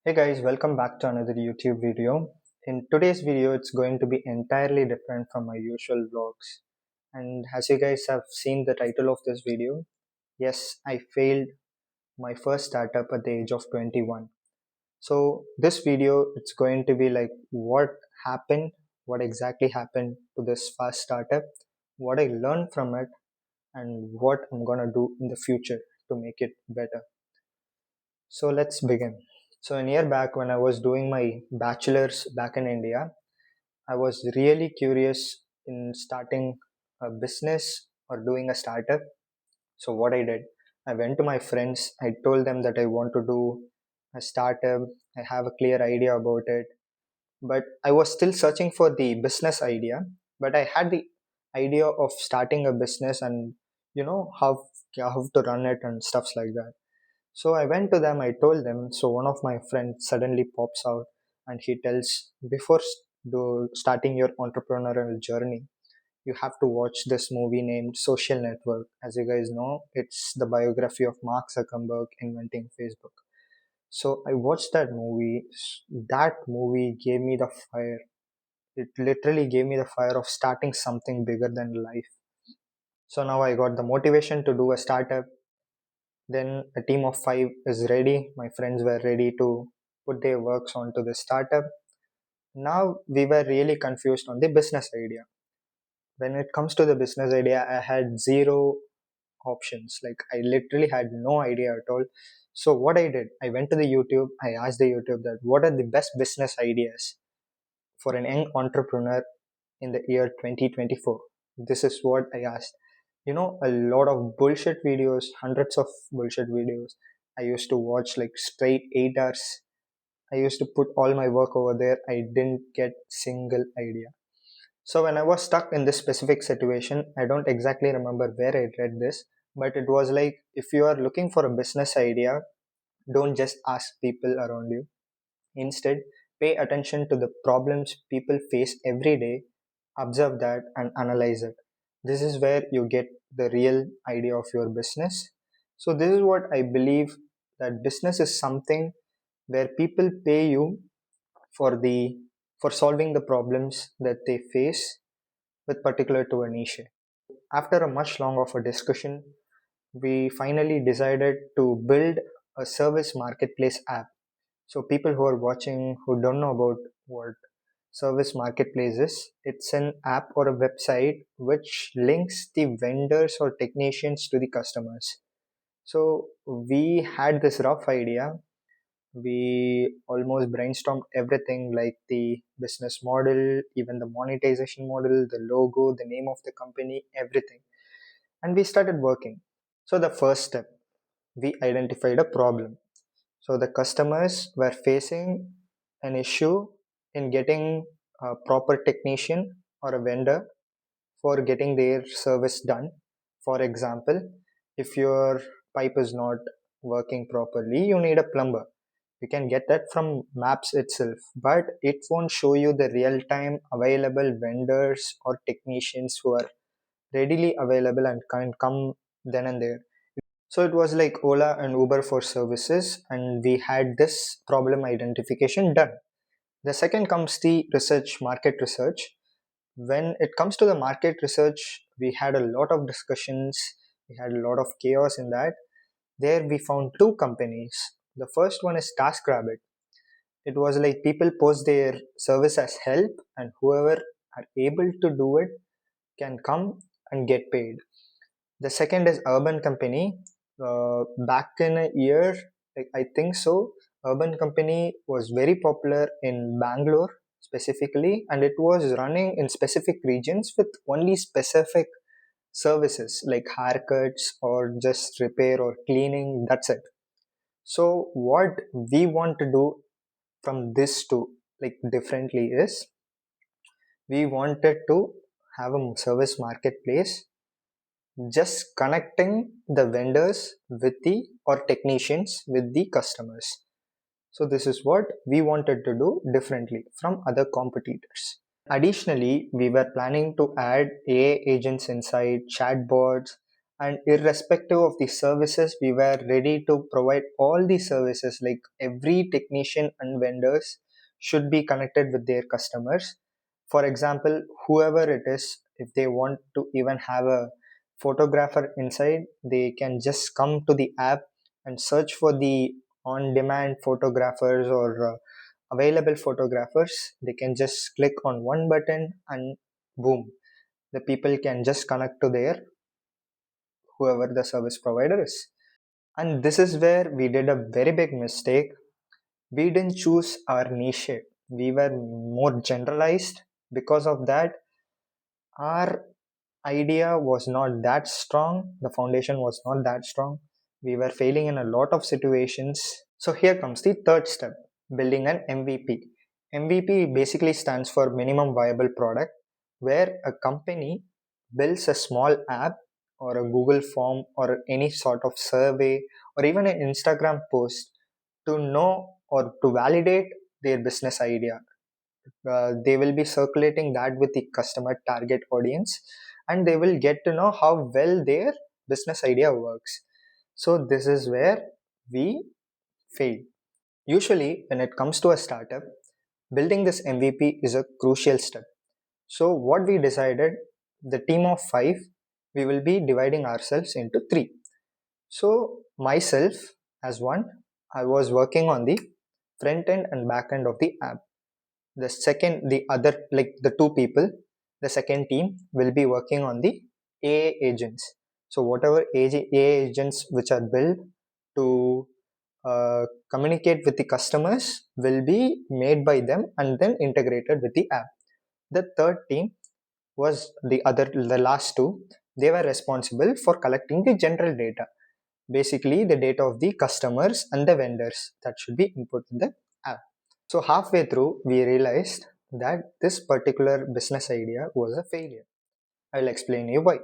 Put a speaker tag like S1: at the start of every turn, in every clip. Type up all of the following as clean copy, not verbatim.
S1: Hey guys, welcome back to another YouTube video. In today's video, it's going to be entirely different from my usual vlogs. And as you guys have seen the title of this video, yes, I failed my first startup at the age of 21. So this video, it's going to be like what happened, what exactly happened to this first startup, what I learned from it, and what I'm gonna do in the future to make it better. So let's begin. So a year back when I was doing my bachelor's back in India, I was really curious in starting a business or doing a startup. So what I did, I went to my friends, I told them that I want to do a startup, I have a clear idea about it, but I was still searching for the business idea, but I had the idea of starting a business and how to run it and stuffs like that. So I went to them, I told them. So one of my friends suddenly pops out and he tells, before starting your entrepreneurial journey, you have to watch this movie named Social Network. As you guys know, it's the biography of Mark Zuckerberg inventing Facebook. So I watched that movie. That movie gave me the fire. It literally gave me the fire of starting something bigger than life. So now I got the motivation to do a startup. Then a team of five is ready. My friends were ready to put their works onto the startup. Now we were really confused on the business idea. When it comes to the business idea, I had zero options. Like I literally had no idea at all. So what I did, I went to the YouTube. I asked the YouTube that what are the best business ideas for an young entrepreneur in the year 2024. This is what I asked. A lot of bullshit videos, hundreds of bullshit videos. I used to watch like straight 8 hours. I used to put all my work over there. I didn't get single idea. So when I was stuck in this specific situation, I don't exactly remember where I read this, but it was like if you are looking for a business idea, don't just ask people around you. Instead, pay attention to the problems people face every day, observe that, and analyze it. This is where you get the real idea of your business. So, this is what I believe, that business is something where people pay you for the for solving the problems that they face with particular to a niche. After a much long of a discussion, we finally decided to build a service marketplace app. So people who are watching who don't know about what service marketplace is, it's an app or a website which links the vendors or technicians to the customers. So we had this rough idea. We almost brainstormed everything like the business model, even the monetization model, the logo, the name of the company, everything. And we started working. So the first step, we identified a problem. So the customers were facing an issue in getting a proper technician or a vendor for getting their service done. For example, if your pipe is not working properly, you need a plumber. You can get that from maps itself, but it won't show you the real time available vendors or technicians who are readily available and can come then and there. So it was like Ola and Uber for services, and we had this problem identification done. The second comes the research, market research. When it comes to the market research, we had a lot of discussions, we had a lot of chaos in that. There we found two companies. The first one is TaskRabbit. It was like people post their service as help, and whoever are able to do it can come and get paid. The second is Urban Company. Back in a year, like I think so, Urban Company was very popular in Bangalore specifically, and it was running in specific regions with only specific services like haircuts or just repair or cleaning. That's it. So what we want to do from this to like differently is we wanted to have a service marketplace just connecting the vendors with the or technicians with the customers. So this is what we wanted to do differently from other competitors. Additionally, we were planning to add AI agents inside, chatbots, And irrespective of the services, we were ready to provide all the services. Like every technician and vendors should be connected with their customers. For example, whoever it is, if they want to even have a photographer inside, they can just come to the app and search for the on demand photographers or available photographers. They can just click on one button and boom, the people can just connect to their whoever the service provider is. And this is where we did a very big mistake. We didn't choose our niche. We were more generalized. Because of that, our idea was not that strong. The foundation was not that strong. We were failing in a lot of situations. So here comes the third step, building an MVP. MVP basically stands for minimum viable product, where a company builds a small app or a Google form or any sort of survey or even an Instagram post to know or to validate their business idea. They will be circulating that with the customer target audience, and they will get to know how well their business idea works. So this is where we fail. Usually, when it comes to a startup, building this MVP is a crucial step. So, what we decided, the team of five, we will be dividing ourselves into three. So, myself, as one, I was working on the front end and back end of the app. The second, the other, like the two people, the second team will be working on the AI agents. So, whatever AI agents which are built to communicate with the customers will be made by them and then integrated with the app. The third team was the last two. They were responsible for collecting the general data, basically the data of the customers and the vendors that should be input in the app. So halfway through, we realized that this particular business idea was a failure. I'll explain you why.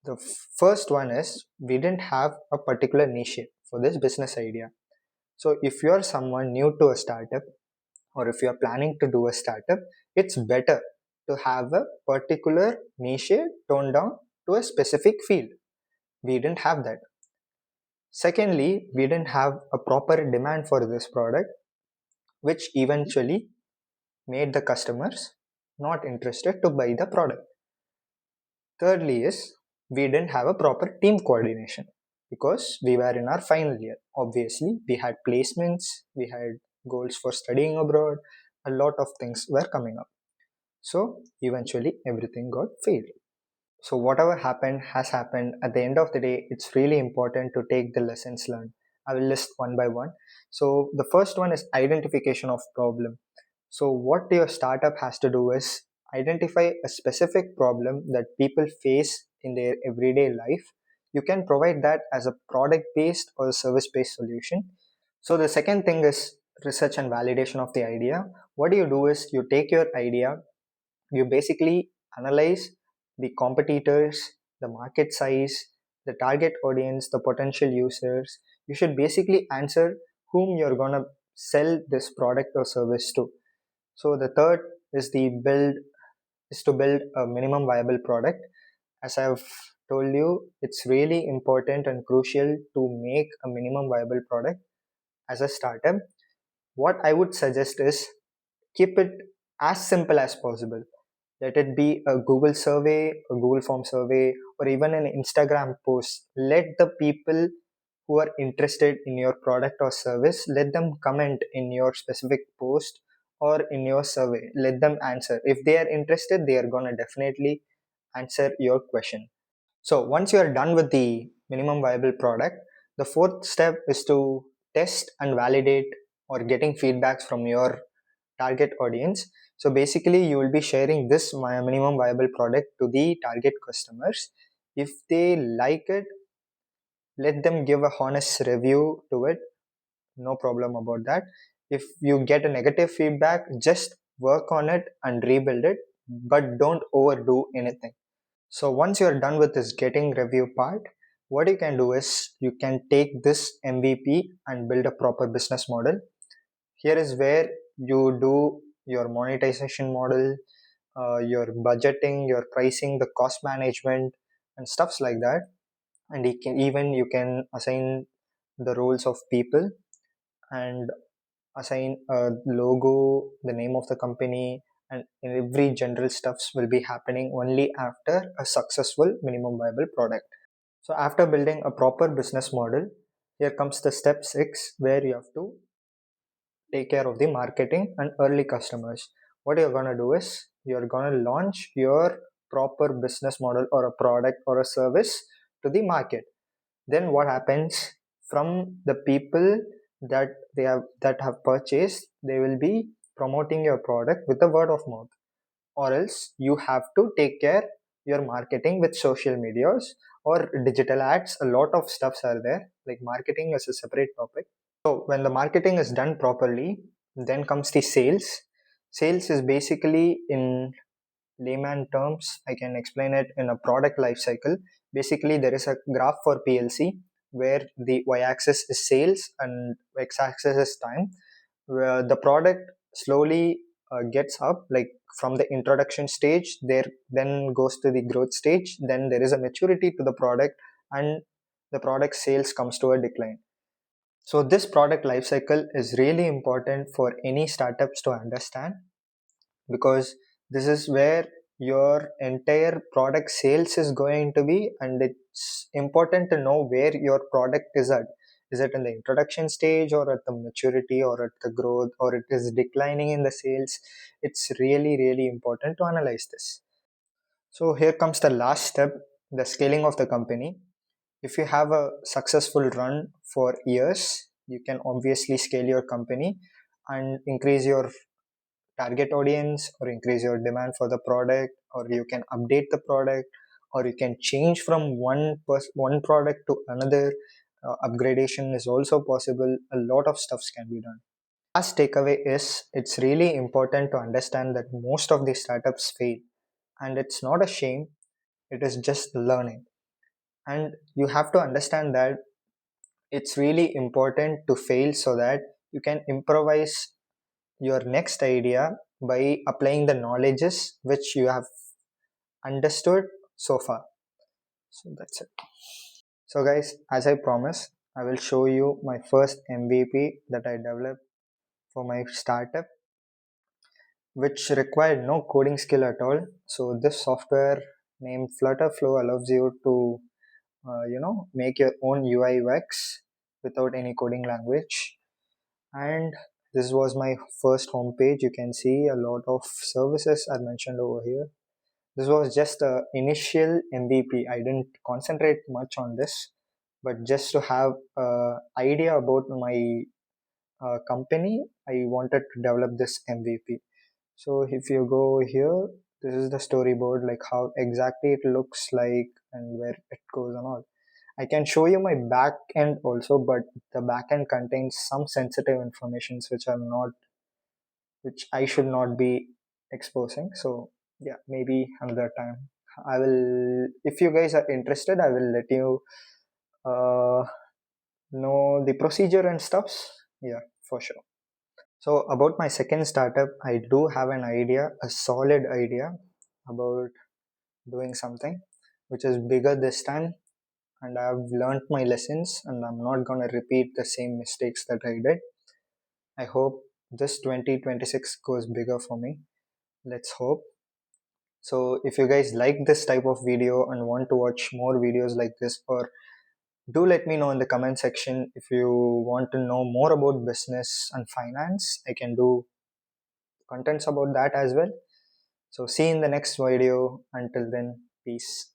S1: The first one is we didn't have a particular niche for this business idea. So if you are someone new to a startup or if you are planning to do a startup, it's better to have a particular niche toned down to a specific field. We didn't have that. Secondly, we didn't have a proper demand for this product, which eventually made the customers not interested to buy the product. Thirdly, is we didn't have a proper team coordination because we were in our final year. Obviously, we had placements, we had goals for studying abroad, a lot of things were coming up. So, eventually, everything got failed. So, whatever happened has happened. At the end of the day, it's really important to take the lessons learned. I will list one by one. So, the first one is identification of problem. So, what your startup has to do is identify a specific problem that people face in their everyday life. You can provide that as a product based or service based solution. So, the second thing is research and validation of the idea. What do you do is you take your idea, you basically analyze the competitors, the market size, the target audience, the potential users. You should basically answer whom you're going to sell this product or service to. So the third is the build is to build a minimum viable product. As I've told you, it's really important and crucial to make a minimum viable product as a startup. What I would suggest is keep it as simple as possible. Let it be a Google survey, a Google form survey, or even an Instagram post. Let the people who are interested in your product or service, let them comment in your specific post or in your survey. Let them answer. If they are interested, they are going to definitely answer your question. So once you are done with the minimum viable product, the fourth step is to test and validate or getting feedbacks from your target audience. So basically, you will be sharing this minimum viable product to the target customers. If they like it, let them give a honest review to it. No problem about that. If you get a negative feedback, just work on it and rebuild it, but don't overdo anything. So once you're done with this getting review part, what you can do is you can take this MVP and build a proper business model. Here is where you do your monetization model, your budgeting, your pricing, the cost management, and stuffs like that. and you can assign the roles of people and assign a logo, the name of the company, and every general stuffs will be happening only after a successful minimum viable product. So after building a proper business model, here comes the step 6 where you have to take care of the marketing and early customers. What you're going to do is you're going to launch your proper business model or a product or a service to the market. Then what happens, from the people that have purchased, they will be promoting your product with the word of mouth, or else you have to take care your marketing with social medias or digital ads. A lot of stuffs are there, like marketing is a separate topic. So when the marketing is done properly, then comes the sales. Sales is basically, in layman terms, I can explain it in a product life cycle. Basically, there is a graph for PLC where the y-axis is sales and x-axis is time, where the product slowly gets up, like from the introduction stage, there then goes to the growth stage, then there is a maturity to the product, and the product sales comes to a decline. So this product life cycle is really important for any startups to understand, because this is where your entire product sales is going to be, and it's important to know where your product is at. Is it in the introduction stage, or at the maturity, or at the growth, or it is declining in the sales? It's really, really important to analyze this. So here comes the last step, the scaling of the company. If you have a successful run for years, you can obviously scale your company and increase your target audience, or increase your demand for the product, or you can update the product, or you can change from one product to another. Upgradation is also possible. A lot of stuffs can be done. Last takeaway is, it's really important to understand that most of these startups fail, and it's not a shame, it is just learning. And you have to understand that it's really important to fail so that you can improvise your next idea by applying the knowledges which you have understood so far. So that's it. So guys, as I promised, I will show you my first MVP that I developed for my startup, which required no coding skill at all. So this software named Flutterflow allows you to make your own UI UX without any coding language. And this was my first homepage. You can see a lot of services are mentioned over here. This was just a initial MVP. I didn't concentrate much on this, but just to have an idea about my company, I wanted to develop this MVP. So if you go here, this is the storyboard, like how exactly it looks like and where it goes and all. I can show you my back end also, but the back end contains some sensitive informations which I should not be exposing. So yeah, maybe another time. I will, if you guys are interested, I will let you uh, know the procedure and stuffs. Yeah, for sure. So about my second startup, I do have an idea, a solid idea about doing something which is bigger this time, and I've learned my lessons, and I'm not gonna repeat the same mistakes that I did. I hope this 2026 goes bigger for me. Let's hope. So if you guys like this type of video and want to watch more videos like this, or do let me know in the comment section if you want to know more about business and finance. I can do contents about that as well. So see you in the next video. Until then, peace.